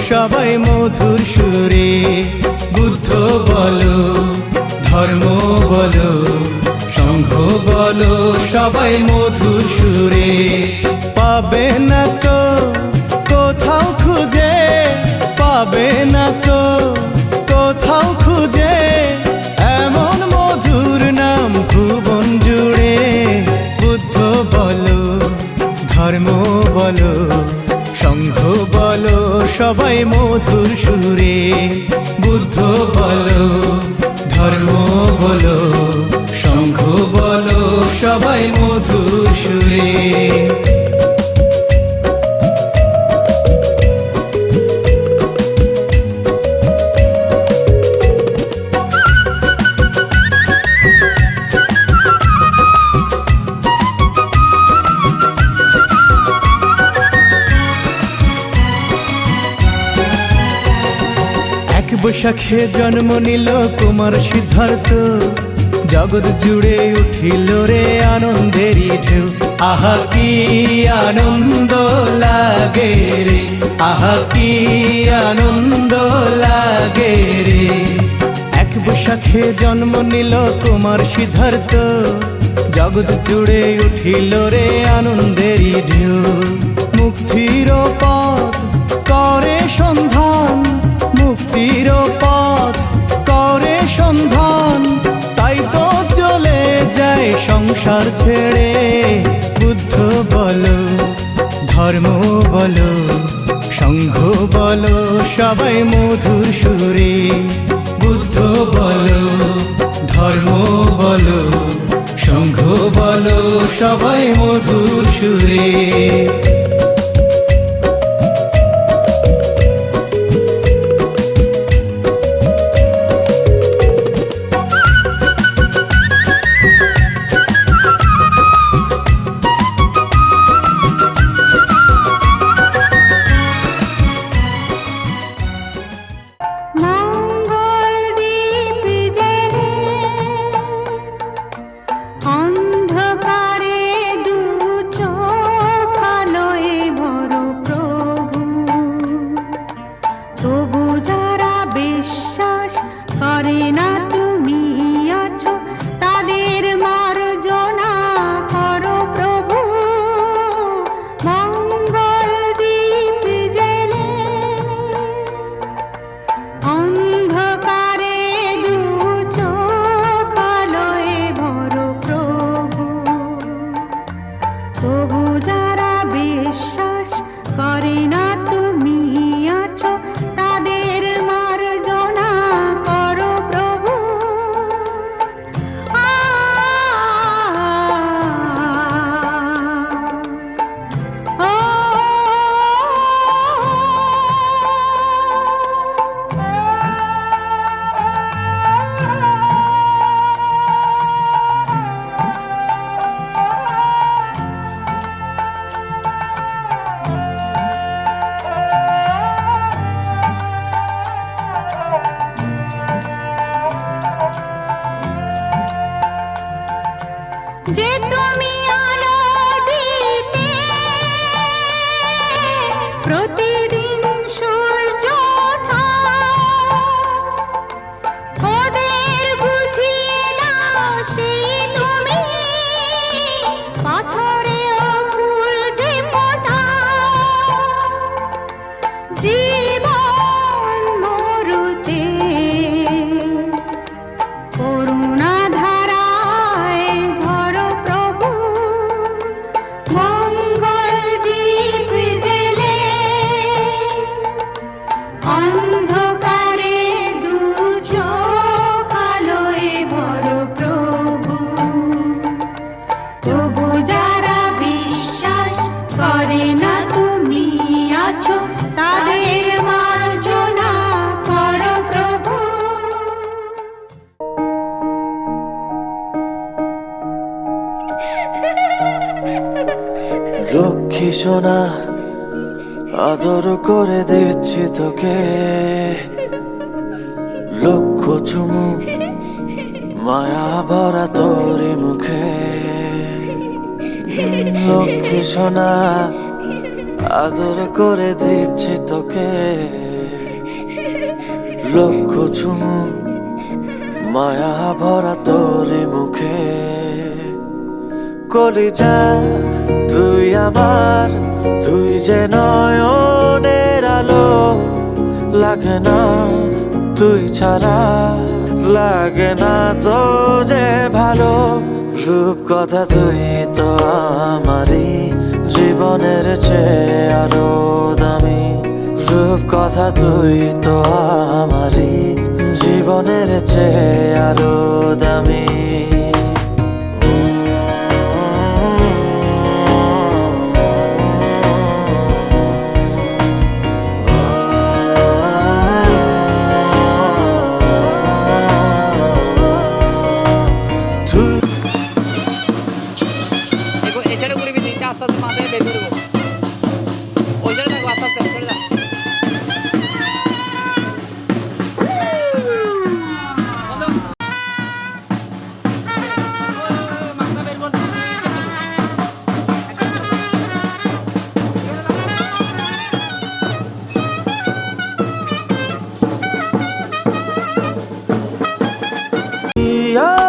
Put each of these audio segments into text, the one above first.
সবাই মধুর সুরে। বুদ্ধ বলো, ধর্ম বলো, সংঘ বলো, সবাই মধুর সুরে। পাবে না তো কোথাও খুঁজে, পাবে না তো কোথাও খুঁজে এমন মধুর নাম ভুবন জুড়ে। বুদ্ধ বলো, ধর্ম বলো, সংঘ বলো, সবাই মধুর সুরে। বুদ্ধ বলো, ধর্ম বলো, সংঘ বলো, সবাই মধুর সুরে। এক বৈশাখে জন্ম নিল কুমার সিদ্ধার্থ, জগৎ জুড়ে উঠিল রে আনন্দেরই ঢেউ। আহা কি আনন্দ লাগে রে, আহা কি আনন্দ লাগে রে। এক বৈশাখে জন্ম নিল কুমার সিদ্ধার্থ, জগৎ জুড়ে উঠিল রে আনন্দেরই ঢেউ। মুক্তির পথ করে সন্ধান, মুক্তির পথ করে সন্ধান, তাই তো চলে যায় সংসার ছেড়ে। বুদ্ধ বলো, ধর্ম বলো, সংঘ বলো, সবাই মধুর সুরে। বুদ্ধ বলো, ধর্ম বলো, সংঘ বলো, সবাই মধুর সুরে। যে তুমি আলো দিতে প্রতিদিন সূর্য ওঠা, ওদের বুঝিয়ে দাও সেই তুমি পাথরে ফুল যে ফোটাও। জীবন মরুতে করুণা লক্ষ্মী সোনা আদর করে দিচ্ছি তোকে, লক্ষ চুমু মায়া ভরা তোরি মুখে। লক্ষ্মী সোনা আদর করে দিচ্ছি তোকে, লক্ষ চুমু মায়া ভরা তোরে মুখে। কলিজা তুই আমার, তুই যে নয়নের আলো, লাগে না তুই ছাড়া, লাগে না তো যে ভালো। রূপ কথা তুই তো আমারই, জীবনের চেয়ে আরো দামি। রূপ কথা তুই তো আমারই, জীবনের চেয়ে আরো দামি।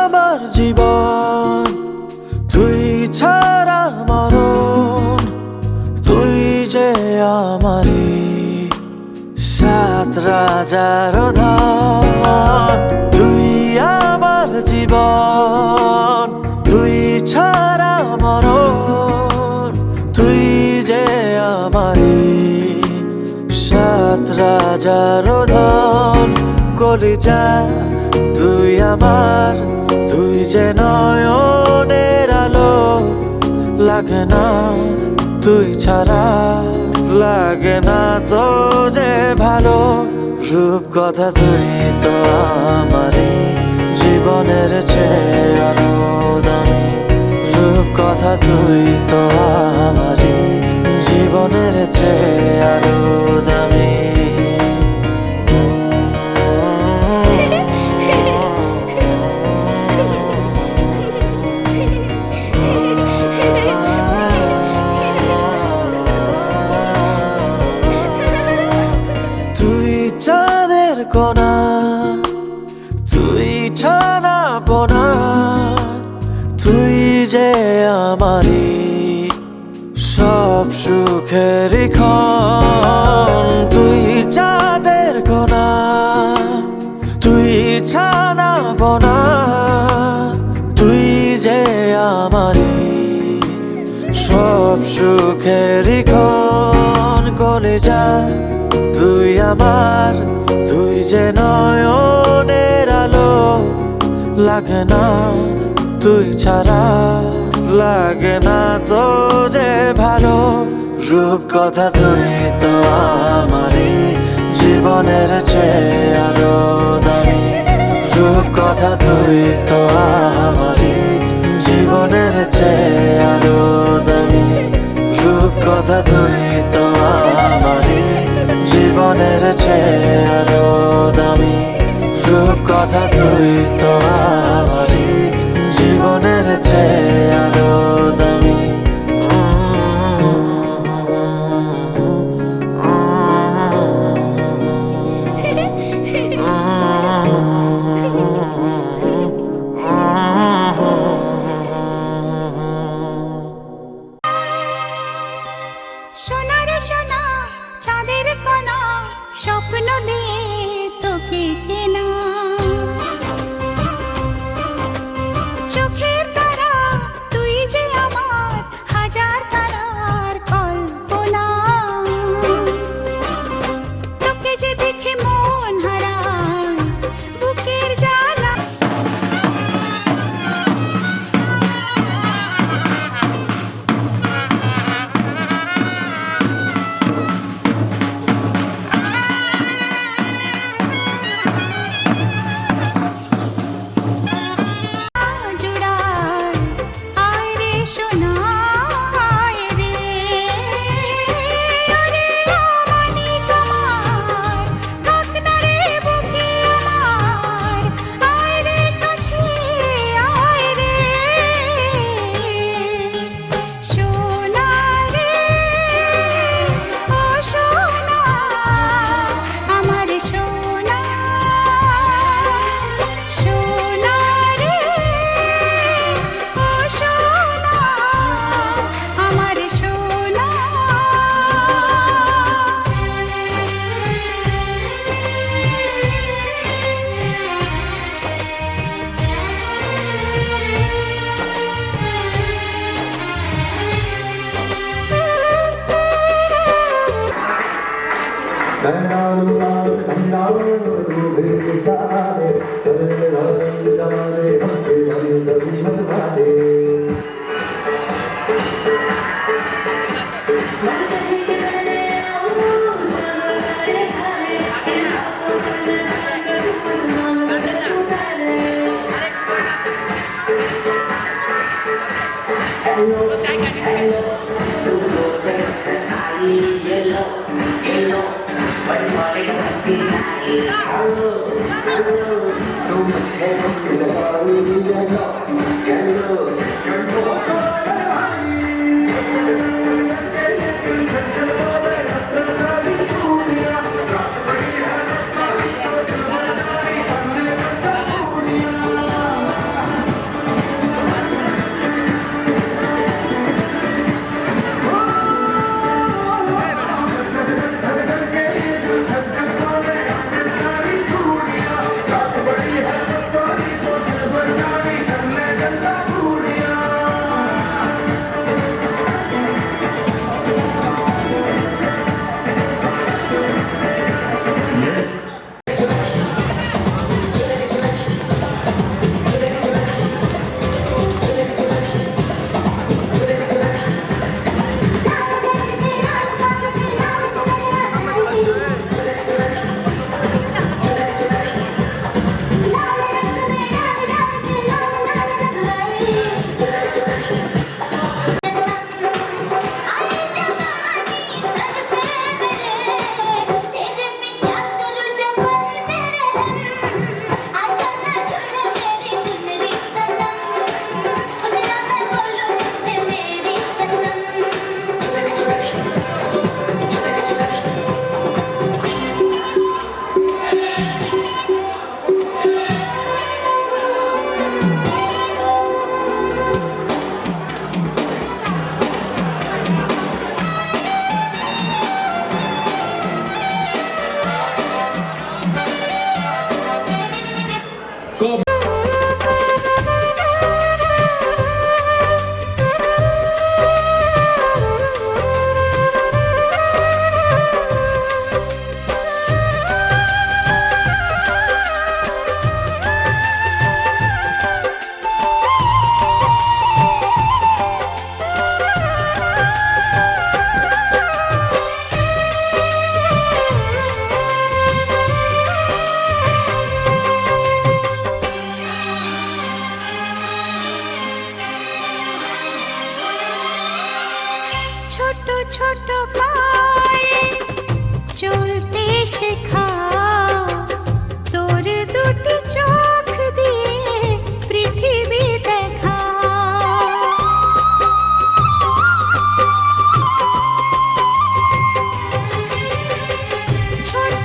আমার জীবন তুই ছাড়া মরণ, তুই যে আমারি সাত রাজার ধন। তুই আমার জীবন তুই ছাড়া মরণ, তুই যে আমারি সাত রাজার ধন। কলিজা তুই আমার, তুই যে নয়নের আলো, লাগে না তুই ছাড়া, লাগে না তো যে ভালো। রূপ কথা তুই তো আমারই, জীবনের চেয়ে আরো দামি। রূপ কথা তুই তো আমারই, জীবনের চেয়ে আরো দামি। চাঁদের কোনা তুই ছানা পোনা, তুই যে আমারি সব সুখের ক্ষণ। তুই চাঁদের কোনা তুই ছানা পোনা, তুই যে আমারি সব সুখের ক্ষণ। কলিজা তুই আমার, তুই যে নয়নের আলো, লাগে না তুই ছাড়া, লাগে না তো যে ভালো। রূপ কথা তুই তো আমারই, জীবনের চেয়ে আরো দামি। রূপ কথা তুই তো আমারই, জীবনের চেয়ে আরো দামি। রূপ কথা তুই তো আমারই, জীবনের চেয়ে আরো দামি। রূপ কথা তুই তো আমারই, জীবনের চেয়ে আরো দামি। সোনা রে সোনা, চাঁদের কোনা, স্বপ্ন দিয়ে তোকে কেনা। চোখের তারা ছোট ছোট পায়ে চলতে শেখা, তোর দুটি চোখ দিয়ে পৃথিবী দেখা। ছোট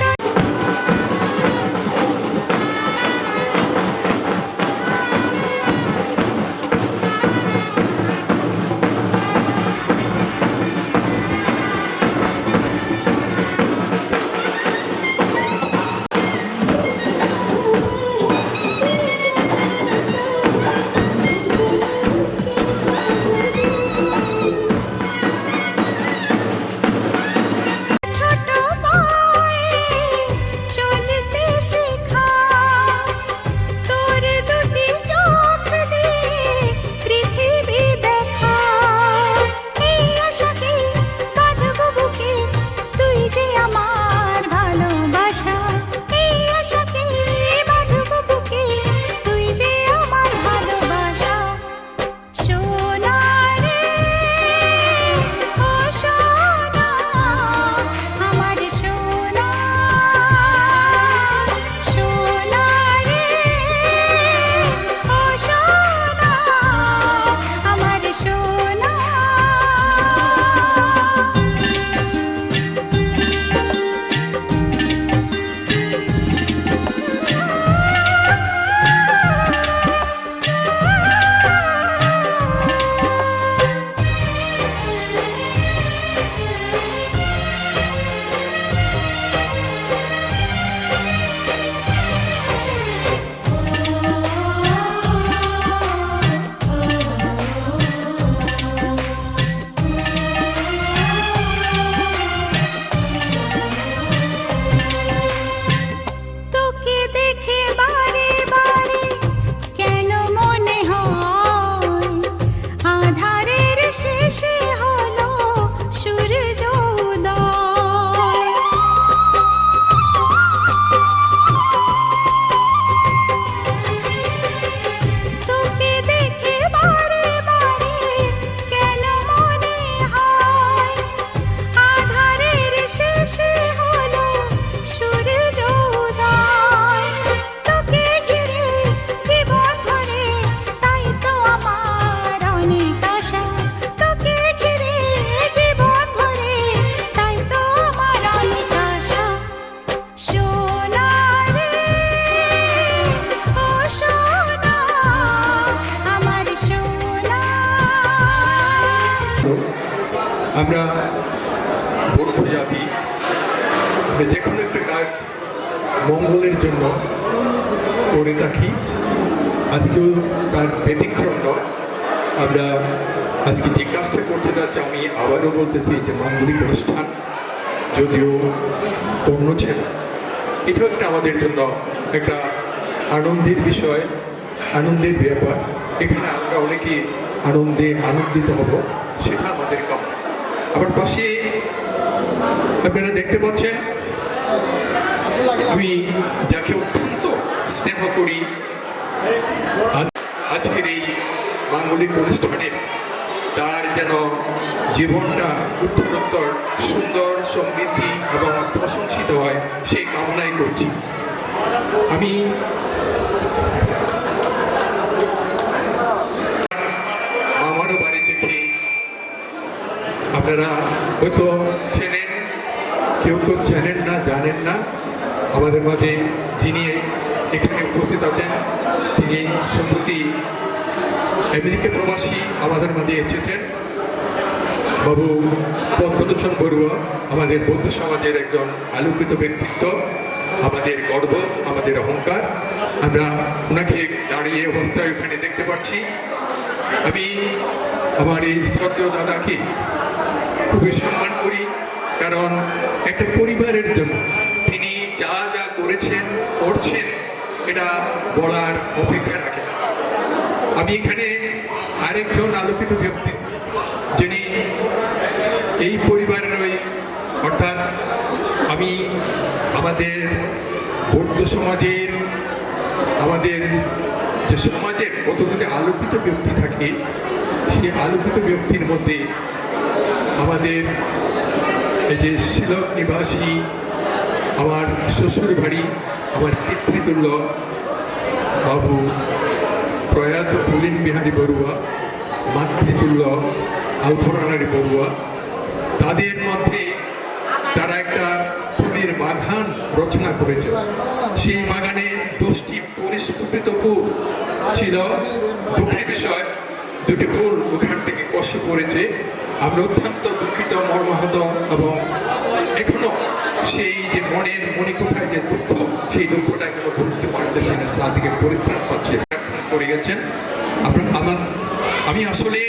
আমরা বৌদ্ধ জাতি, আমরা যে কোনো একটা কাজ মঙ্গলের জন্য করে থাকি। আজকেও তার ব্যতিক্রম নয়। আমরা আজকে যে কাজটা করতে যাচ্ছি, আমি আবারও বলতেছি যে মাঙ্গলিক অনুষ্ঠান যদিও অন্য ছিল, এটা একটা আমাদের জন্য একটা আনন্দের বিষয়, আনন্দের ব্যাপার। এখানে আমরা অনেকে আনন্দিত হব, সেটা আমাদের কাম্য। আমার পাশে আপনারা দেখতে পাচ্ছেন আমি যাকে অত্যন্ত স্নেহ করি, আজকের এই মাঙ্গলিক অনুষ্ঠানে তার যেন জীবনটা উত্তরোত্তর সুন্দর, সমৃদ্ধি এবং প্রশংসিত হয় সেই কামনাই করছি। আমি আমারও বাড়ি থেকে আপনারা হয়তো চেনেন, কেউ কেউ চেনেন না, জানেন না। আমাদের মাঝে যিনি এখানে উপস্থিত আছেন তিনি সম্প্রতি আমেরিকা প্রবাসী আমাদের মাঝে এসেছেন বাবু পদ্মলোচন বড়ুয়া, আমাদের বৌদ্ধ সমাজের একজন আলোকিত ব্যক্তিত্ব, আমাদের গর্ব, আমাদের অহংকার। আমরা ওনাকে দাঁড়িয়ে অবস্থায় ওখানে দেখতে পাচ্ছি। আমি আমার এই শ্রদ্ধেয় দাদাকে খুবই সম্মান করি, কারণ একটা পরিবারের জন্য তিনি যা যা করেছেন, করছেন, এটা বলার অপেক্ষা রাখে না। আমি এখানে আরেকজন আলোকিত ব্যক্তি যিনি এই পরিবারের অর্থাৎ আমি আমাদের বৌদ্ধ সমাজের, আমাদের যে সমাজের কতগুলি আলোকিত ব্যক্তি থাকে, সেই আলোকিত ব্যক্তির মধ্যে আমাদের এই যে শিলং নিবাসী আমার শ্বশুর বাড়ি, আমার পিতৃতুল্য বাবু প্রয়াত পুলিন বিহারী বড়ুয়া, মাতৃতুল্য আলফরানারী বড়ুয়া, তাদের মধ্যে তারা একটা ফুলের বাগান রচনা করেছে। সেই বাগানে 10টি পরিস্ফুটিত ফুল ছিল। দুঃখের বিষয়, দুটি ফুল ওখান থেকে কষে পড়েছে। আমরা অত্যন্ত দুঃখিত, মর্মাহত, এবং এখনো সেই যে মনের মণিকোঠায় যে দুঃখ, সেই দুঃখটা এখনো ভুলতে পারতেছে না, তা থেকে পরিত্রাণ পাচ্ছে করে গেছেন। আমি আসলে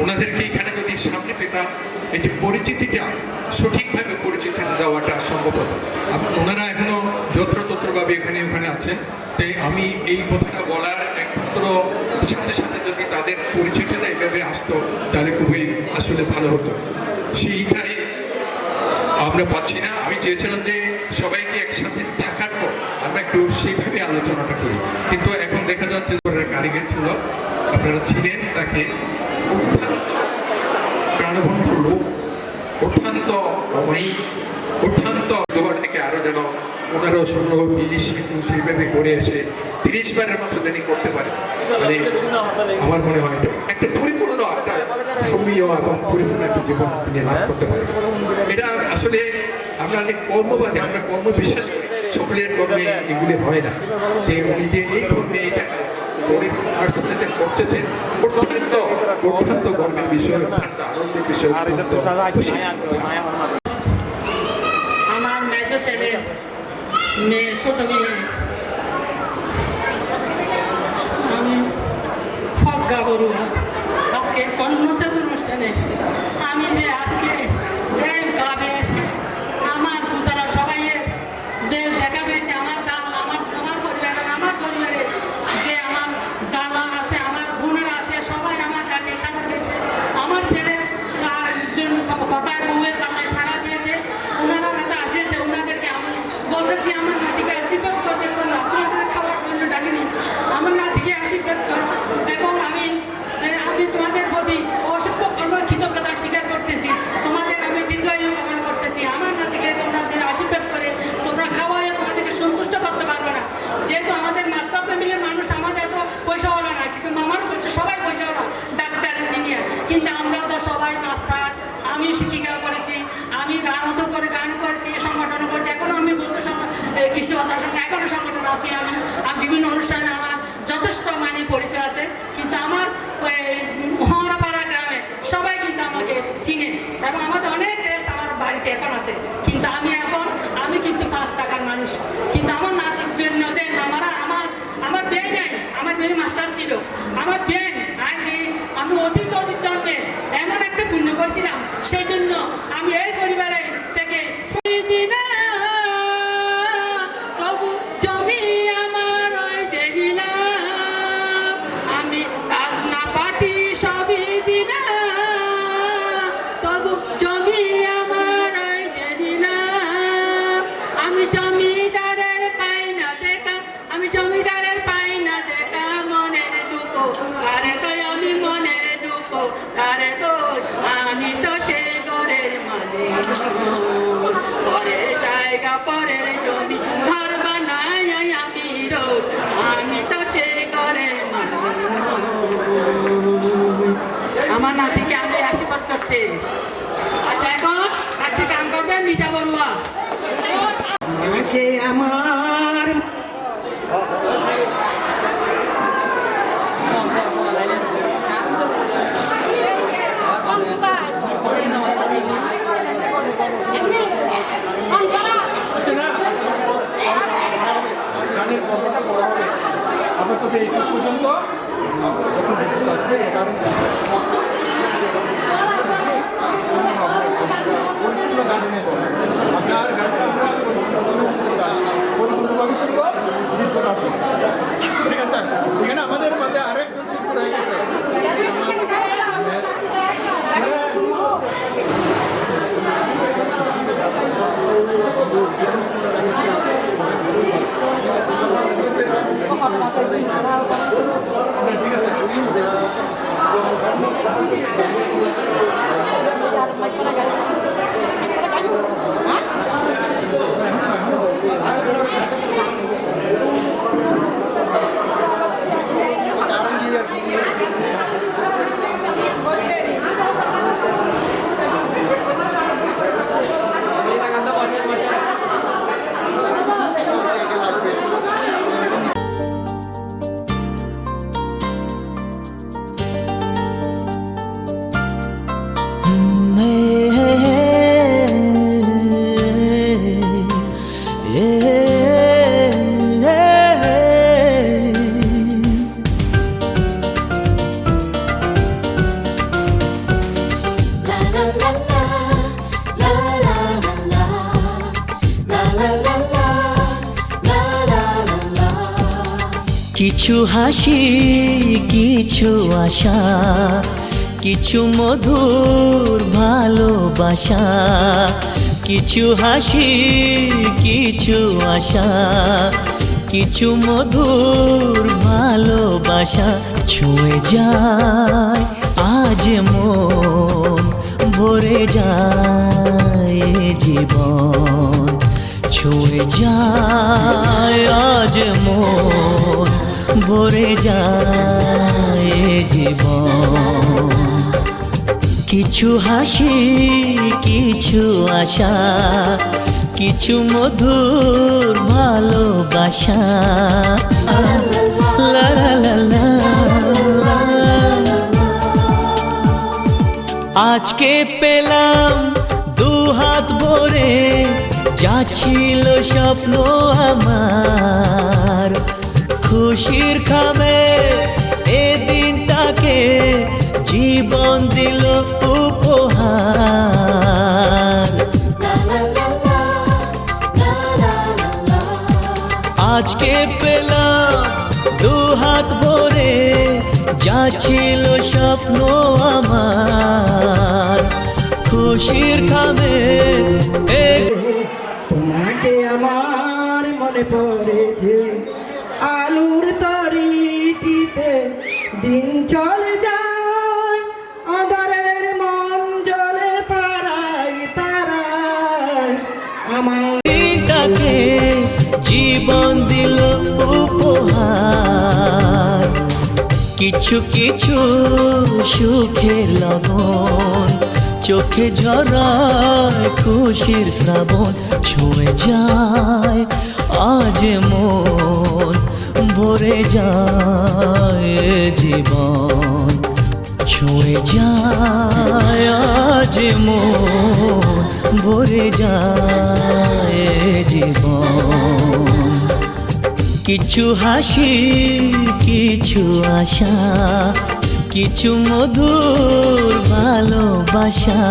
ওনাদেরকে এখানে যদি সামনে পেতাম, এই যে পরিচিতিটা সঠিকভাবে পরিচিতি দেওয়াটা সম্ভব হতো। ওনারা এখনো যত্রতত্রভাবে এখানে ওখানে আছেন, তাই আমি এই কথাটা বলার একমাত্র সাথে সাথে যদি তাদের পরিচিতিটা এইভাবে আসতো তাহলে খুবই আসলে ভালো হতো। সেইটাই আমরা পাচ্ছি না। আমি চেয়েছিলাম যে সবাইকে একসাথে থাকার পর আমরা একটু সেইভাবে আলোচনাটা করি, কিন্তু এখন দেখা যাচ্ছে কারিগর ছিল, আপনারা ছিলেন, তাকে প্রাণবন্ত লোক, অত্যন্ত অমায়িক, অত্যন্ত দুবার থেকে আরো যেন 15, 16, 20 সেইভাবে করে এসে 30 বারের মতো যিনি করতে পারে, মানে আমার মনে হয় একটা পরিপূর্ণ একটা ধর্মীয় এবং পরিপূর্ণ একটা জীবন তিনি লাভ করতে পারেন। এটা আসলে আমরা যে কর্মবাদী, আমরা কর্ম বিশ্বাস করি, সকলের কর্মে এগুলি হয় না। যে উনি যে এই কর্মে এটা করতেছেন, অত্যন্ত গর্বের বিষয়, অত্যন্ত আনন্দের বিষয়, খুশি। আমার মেজো ছেলে, মেয়ে, ছোট মেয়ে, আমি ফজ্ঞা বড়ুয়া। আজকে কর্মচারী অনুষ্ঠানে আমি যে আজকে ক্লাবে এসে আমার পুতারা সবাই দেখা পেয়েছে, আমার জাল, আমার পরিবারে যে আমার জানা আছে, আমার বোনেরা আছে, সবাই আমার ডাকে সাড়া দিয়েছে। আমার ছেলে জন্য কথায়, বউয়ের কথায় সাড়া দিয়েছে। ওনারা কথা আসিয়েছে, ওনাদেরকে আমি বলতেছি আমার নাতিকে আশীর্বাদ করবে, তোমরা আপনাদের খাওয়ার জন্য ডাকিনি, আমার নাতিকে আশীর্বাদ করো। এবং আমি তোমাদের প্রতি অসংখ্য কৃতজ্ঞতা স্বীকার করতেছি। তোমাদের আমি দীর্ঘায়ু কামনা করতেছি। আমার নাতিকে তোমরা যে আশীর্বাদ করে তোমরা খাওয়ায় তোমাদেরকে সন্তুষ্ট করতে পারবে না, যেহেতু আমাদের মাস্টার ফ্যামিলির মানুষ, আমাদের এত পয়সা হলো না, কিন্তু মামারও করছে সবাই পয়সা হলো, ডাক্তার, ইঞ্জিনিয়ার, কিন্তু আমরা তো সবাই মাস্টার। আমি শিক্ষিকা করেছি, আমি গানও করেছি, সংগঠনও করছি, এখনও আমি বলতে কৃষি ভাষার সঙ্গে এখনও সংগঠন আছি। আমি বিভিন্ন অনুষ্ঠানে আমার যথেষ্ট পরিচয় আছে, কিন্তু আমার মহারাপাড়া গ্রামে সবাই কিন্তু আমাকে চিনেন। এবং আমাদের অনেক রেস্ট আমার বাড়িতে এখন আছে, কিন্তু আমি কিন্তু 5 টাকার মানুষ, কিন্তু আমার নাতির জন্য যে আমার বিয়ে নাই, আমার বিয়ে মাস্টার ছিল, আমার বিয়ে আজ আমি অতীত জন্মে এমন একটা পুণ্য করছিলাম, সেই জন্য আমি এই পরিবারে থেকে তবু জমি আমার ওই যে দিলাম, আমি কাজ না পাটি সবই দিলাম, তবু জমি আমার ওই যে দিলাম, আমি জমিদারের পাই না দেখা, আমি জমিদারের পাই না দেখা মনের দুঃখ কারে কই, আমি মনের দুঃখ কারে কই, আমি তো সেই ঘরের মালিক, পরের জায়গা পরের জমি ঘর বানাই আমি রোজ, আমি তো সেই ঘরের মালিক। আমার নাতিকে আমি আশীর্বাদ করছি। আচ্ছা, এখন কার্তিক গান করবেন মিঠা বড়ুয়া। আমাকে আমার গানের কথাটা বলা হবে আপাতত এইটুকু পর্যন্ত। কারণ পরিপূর্ণ গান নেব, আপনার গানটা আমরা পরিপূর্ণভাবে শুনব, নৃত্য দর্শক। ঠিক আছে, এখানে আমাদের মধ্যে আরেকজন শিল্পী রয়ে গেছে। কিছু হাসি, কিছু আশা, কিছু মধুর ভালোবাসা, কিছু হাসি, কিছু আশা, কিছু মধুর ভালোবাসা, ছুঁয়ে যায় আজ মন, ভরে যায় জীবন, ছুঁয়ে যায় আজ মন, ভরে যায় জীবন। কিছু হাসি, কিছু আশা, কিছু মধুর ভালোবাসা, লা লা লা লা। আজকে পেলাম দুহাত ভরে, যা ছিল স্বপ্ন আমার, খুশির খামে এ দিনটাকে জীবন দিল উপহার। আজকে পেলাম দুহাত ভরে, যা ছিল স্বপ্ন আমার, খুশির খামে তোমাকে আমার মনে পড়েছে, আলুর তরিটিতে দিন চলে যায়, আদরের মন জলে তারাই তারাই, আমার দিনটাকে জীবন দিল উপহার। কিছু কিছু সুখের লবণ, চোখে ঝরায় খুশির শ্রাবণ, ছুঁয়ে যায় আজ মন, ভরে যায় জীবন, ছুঁয়ে যায় আজ মন ভরে যায় জীবন কিছু হাসি কিছু আশা কিছু মধুর ভালোবাসা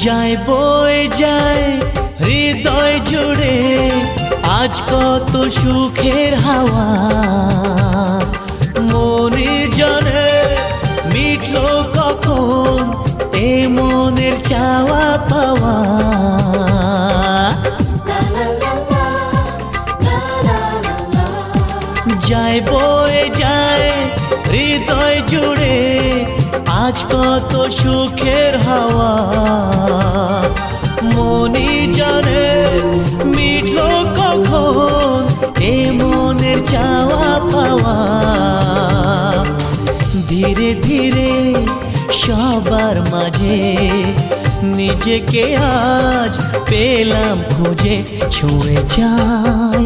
যায় বয়ে যায় হৃদয় জুড়ে আজ কত সুখের হাওয়া মনে জানে মিটলো কখন এ মনের চাওয়া পাওয়া যায় বয়ে যায় হৃদয় জুড়ে আজ কত সুখের হাওয়া মনি জানে মিটলো কখন এ মনের চাওয়া পাওয়া ধীরে ধীরে সবার মাঝে নিজেকে আজ পেলাম খুঁজে ছুঁয়ে যায়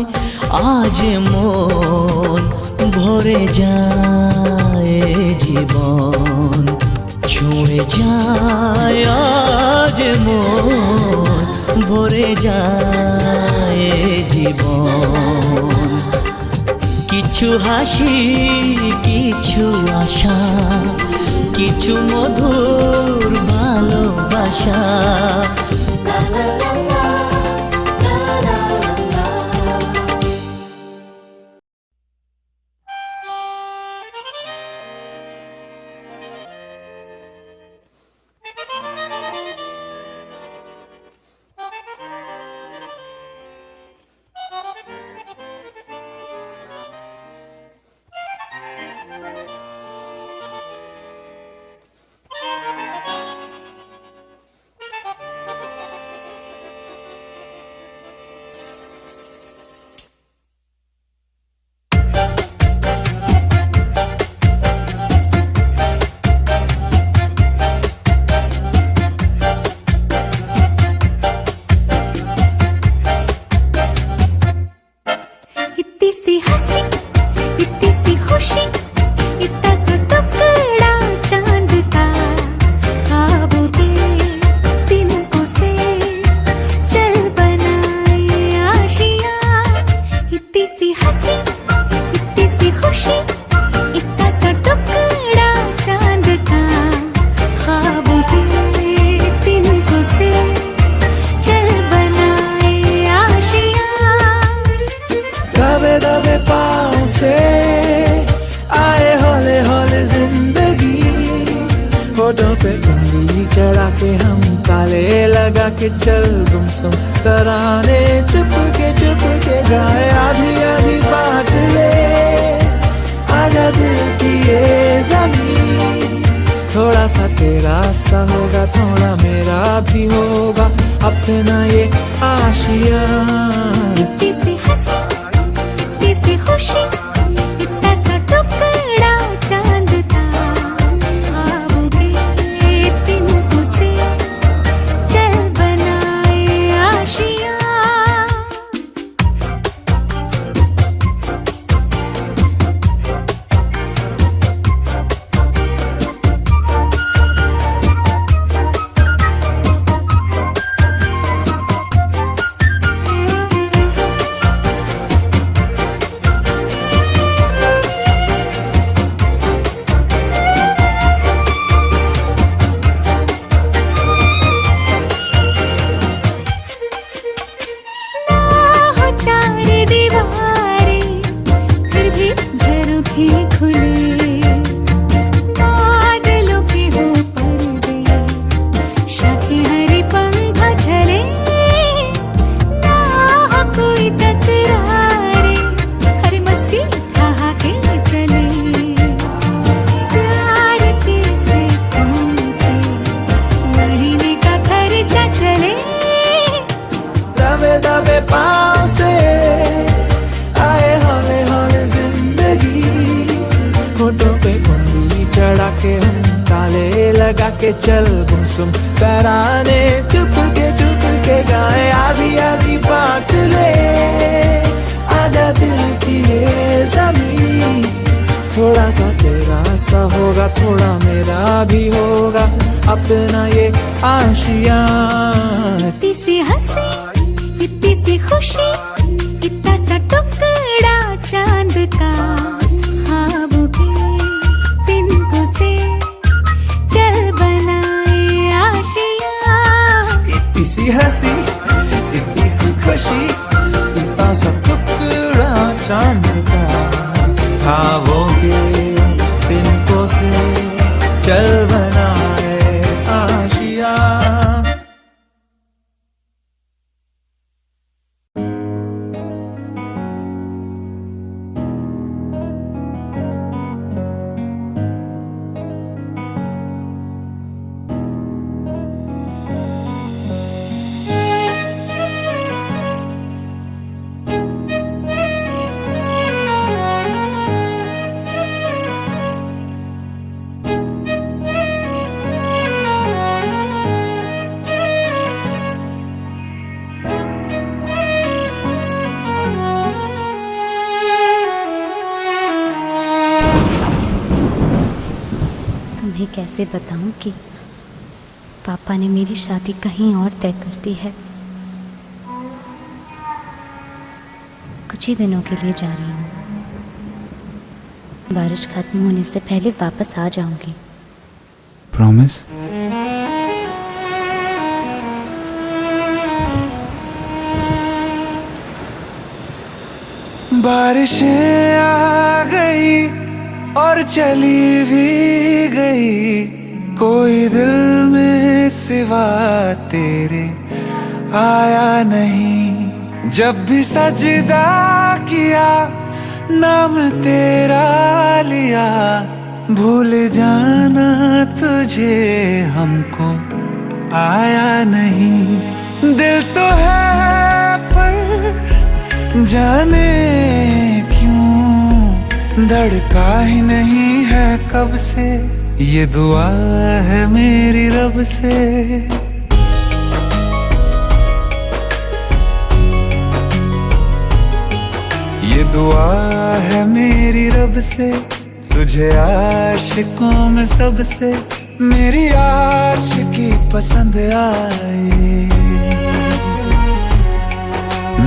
আজ মন ভরে যায় জীবন ছুঁয়ে যায় আজ মন ভরে যায় জীবন কিছু হাসি কিছু আশা কিছু মধুর ভালোবাসা के चल गुमसुम तराने चुप के गाए आधी आधी बात ले आजा दिल की ये ज़मीन थोड़ा सा तेरा सा होगा थोड़ा मेरा भी होगा अपना ये आशिया इतनी सी हंसी इतनी सी खुशी इतना सा टुकड़ा चांद का ख्वाबों के तिनकों से चल बनाए आशिया के हम ताले लगा के चल गुमसुम तराने चुप के गाए आधी आधी बांट ले आजा दिल की ये ज़मीं थोड़ा सा तेरा सा होगा थोड़ा मेरा भी होगा अपना ये आशियाँ इतनी सी हंसी इतनी सी खुशी इतना सा टुकड़ा चांद का ख्वाबों के तिनको से चल बनाए आशियाँ इतनी सी हंसी इतनी सी खुशी इतना सा टुकड़ा चांद का ख्वाबों के तिनको से चल बनाए आशियाँ तुम्हें कैसे बताऊं कि पापा ने मेरी शादी कहीं और तय कर दी है। कुछ ही दिनों के लिए जा रही हूँ। बारिश खत्म होने से पहले वापस आ जाऊंगी। प्रॉमिस? बारिशें आ गई और चली भी गई कोई दिल में सिवा तेरे आया नहीं जब भी सजदा किया नाम तेरा लिया भूल जाना तुझे हमको आया नहीं दिल तो है पर जाने क्यों धड़का ही नहीं है कब से ये दुआ है मेरी रब से ये दुआ है मेरी रब से तुझे आशिकों में सबसे मेरी आशिकी पसंद आए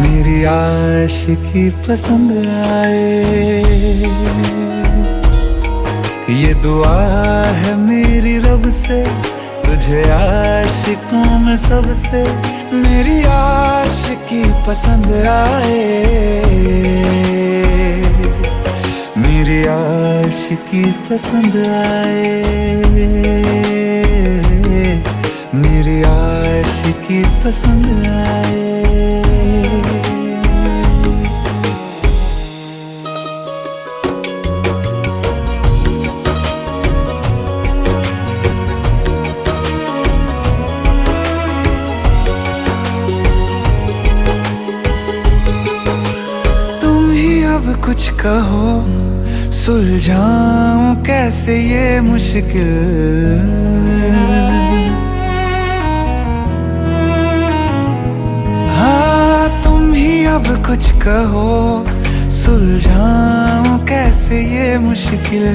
मेरी आशिकी पसंद आए ये दुआ है मेरी रब से तुझे आशिकों में सबसे मेरी आशिकी पसंद आए मेरी आशिकी पसंद आए मेरी आशिकी पसंद आए कुछ कहो सुलझाऊं कैसे ये मुश्किल हाँ तुम ही अब कुछ कहो सुलझाऊं कैसे ये मुश्किल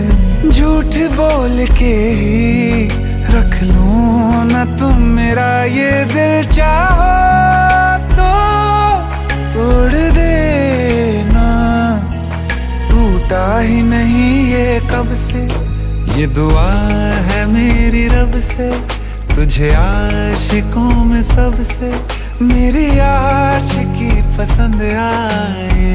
झूठ बोल के ही रख लूं ना तुम मेरा ये दिल चाहो तो तोड़ देना टूटा ही नहीं ये कब से ये दुआ है मेरी रब से तुझे आशिकों में सबसे मेरी आशिकी पसंद आए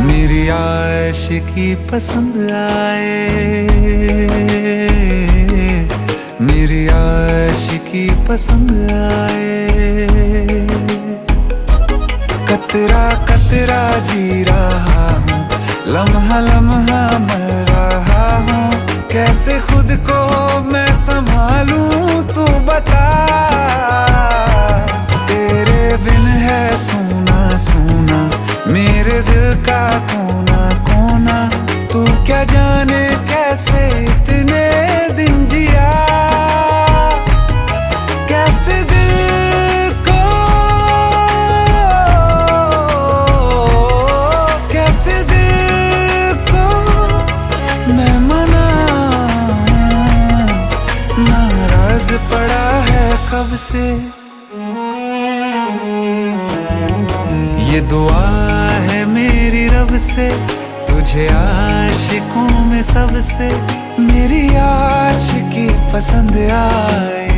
मेरी आशिकी पसंद आए मेरी आशिकी पसंद आए कतरा कतरा जी रहा हूँ लम्हा लम्हा मर रहा हूँ कैसे खुद को मैं संभालूं तू बता तेरे बिन है सूना सूना मेरे दिल का कोना कोना तू क्या जाने कब से, ये दुआ है मेरी रब से, तुझे आशिकों में सबसे मेरी आशिकी पसंद आए,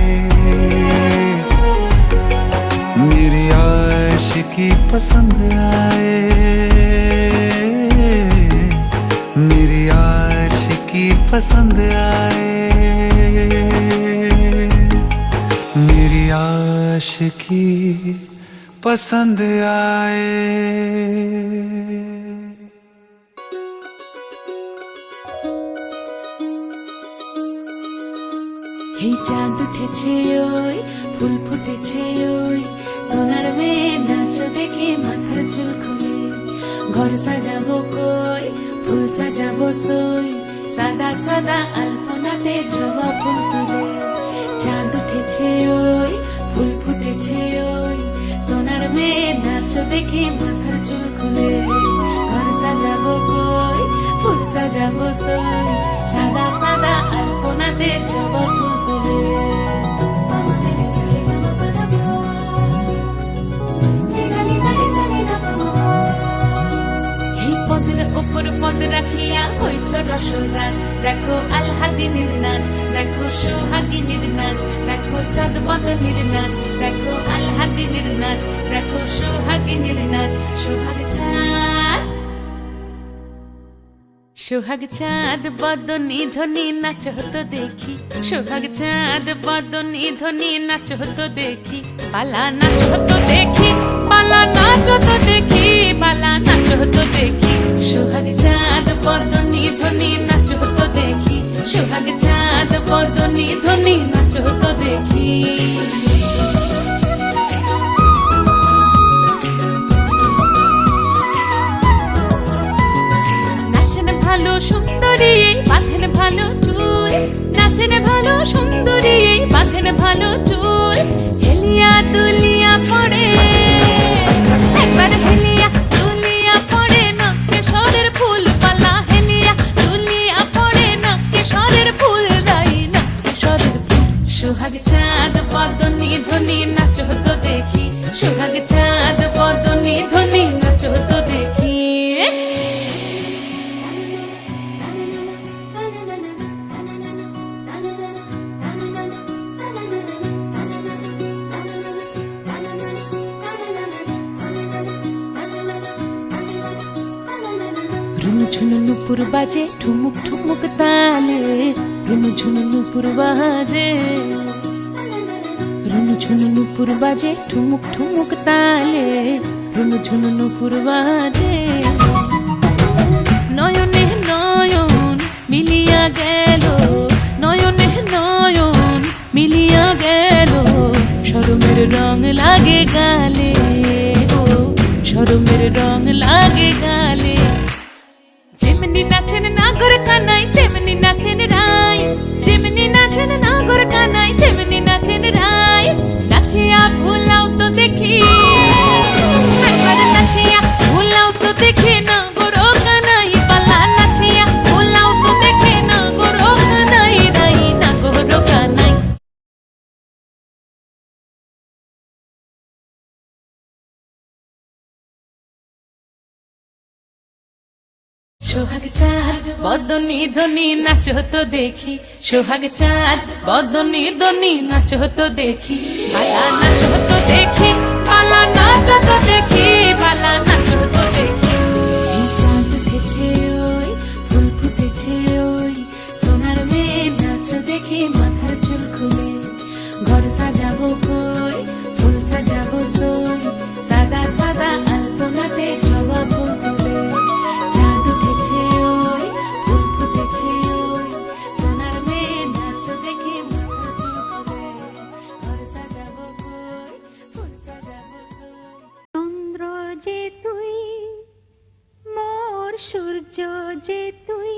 मेरी आशिकी पसंद आए, मेरी आशिकी पसंद आए, मेरी आशिकी पसंद आए। এই চাঁদ উঠেছে ওই ফুল ফুটেছে ওই সোনার মেয়ে নাচ দেখে মাথার চুল খুলে ঘর সাজাবো কই ফুল সাজাবো সই সাদা সাদা আলপনাতে জবা ফুল তুলে চাঁদ উঠেছে ওই ফুল ফুটেছে ওই সোনার মেয়ে নাচ দেখে মাথার চুল খুলে ঘর সাজাবো কই ফুল সাজাবো সই সাদা সাদা আলপনাতে জবা ফুল তুলে এই পদের উপর পদ রাখিয়া হইছ রসরাজ দেখো আলহাদিনের নাচ দেখো সোহাগিনীর নাচ দেখো চাঁদ বদনের নাচ দেখো আলহাদিনের নাচ দেখো সোহাগিনীর নাচ সোহাগ চাঁদ সোহাগ চাঁদ বদনী ধ্বনি নাচ হতো দেখি সোহাগ চাঁদ বদনী ধ্বনি নাচ হতো দেখি পালা নাচ হতো দেখি পালা নাচ হতো দেখি পালা নাচ হতো দেখি সোহাগ চাঁদ বদনী ধ্বনি নাচ হতো দেখি সোহাগ চাঁদ বদনী ধ্বনি নাচ হতো দেখি ভালো সুন্দরী বাঁধেন ভালো চুল নাচেন ভালো সুন্দরী বাঁধেন ভালো চুল হেলিয়া দুলিয়া পড়ে একবার হেলিয়া দুলিয়া পড়ে নকে সরের ফুল পালা হেলিয়া দুলিয়া পড়ে নকে সরের ফুল দাই নকে সরের ফুল সোহাগ চাঁদ বদনী ধ্বনি নাচ হতো দেখি সোহাগ চাঁদ বদনী ধ্বনি নাচ হতো দেখি ঝুনু নুপুর বাজে ঠুমুক ঠুমুক তালে রুনু ঝুনু নুপুর বাজে রুনু ঝুনু নুপুর বাজে ঠুমুক ঠুমুক তালে রুনু ঝুনু নুপুর বাজে নয়নে নয়ন মিলিয়া গেল নয়নে নয়ন মিলিয়া গেল শরমের রং লাগে গালে ও শরমের রং লাগে গালে যেমনি নাচেন নাগর কানাই তেমনি নাচেন রাই যেমনি নাচেন নাগর কানাই তেমনি নাচেন রাই নাচিয়া ভুলাও তো দেখি একবার নাচিয়া ভুলাও তো দেখি নাগর কানাই পালা নাচিয়া ভুলাও তো দেখি নাগর কানাই রাই নাগর কানাই সোহাগ চাঁদ বদনী ধ্বনি নাচ হতো দেখি সোহাগ চাঁদ বদনী ধ্বনি নাচ হতো দেখি পালা নাচ হতো দেখি পালা নাচ হতো দেখি পালা নাচ হতো দেখি এই চাঁদ উঠেছে ওই ফুল ফুটেছে ওই সোনার মেয়ে নাচ দেখি মাথার চুল খুলে ঘর সাজাবো কই ফুল সাজাবো সই সাদা সাদা আলপনাতে জবা ফুল তুলে চন্দ্র যে তুই মোর সূর্য যে তুই